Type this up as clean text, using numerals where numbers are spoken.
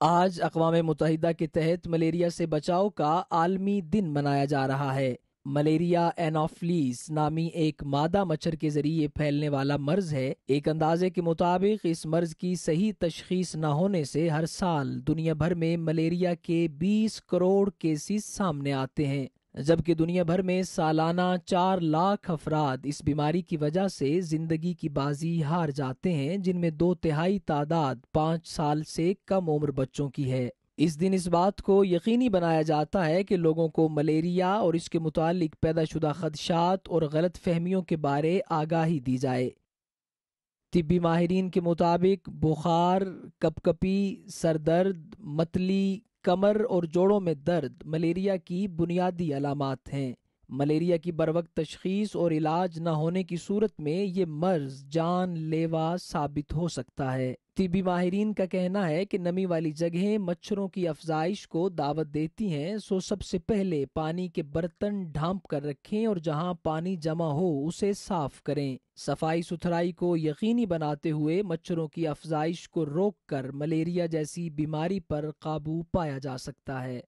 آج اقوام متحدہ کے تحت ملیریا سے بچاؤ کا عالمی دن منایا جا رہا ہے۔ ملیریا اینوفیلیز نامی ایک مادہ مچھر کے ذریعے پھیلنے والا مرض ہے۔ ایک اندازے کے مطابق اس مرض کی صحیح تشخیص نہ ہونے سے ہر سال دنیا بھر میں ملیریا کے 20 کروڑ کیسز سامنے آتے ہیں، جبکہ دنیا بھر میں سالانہ 4 لاکھ افراد اس بیماری کی وجہ سے زندگی کی بازی ہار جاتے ہیں، جن میں 2/3 تعداد 5 سال سے کم عمر بچوں کی ہے۔ اس دن اس بات کو یقینی بنایا جاتا ہے کہ لوگوں کو ملیریا اور اس کے متعلق پیدا شدہ خدشات اور غلط فہمیوں کے بارے آگاہی دی جائے۔ طبی ماہرین کے مطابق بخار، کپکپی، سر درد، متلی، کمر اور جوڑوں میں درد ملیریا کی بنیادی علامات ہیں۔ ملیریا کی بروقت تشخیص اور علاج نہ ہونے کی صورت میں یہ مرض جان لیوا ثابت ہو سکتا ہے۔ طبی ماہرین کا کہنا ہے کہ نمی والی جگہیں مچھروں کی افزائش کو دعوت دیتی ہیں، سو سب سے پہلے پانی کے برتن ڈھانپ کر رکھیں اور جہاں پانی جمع ہو اسے صاف کریں۔ صفائی ستھرائی کو یقینی بناتے ہوئے مچھروں کی افزائش کو روک کر ملیریا جیسی بیماری پر قابو پایا جا سکتا ہے۔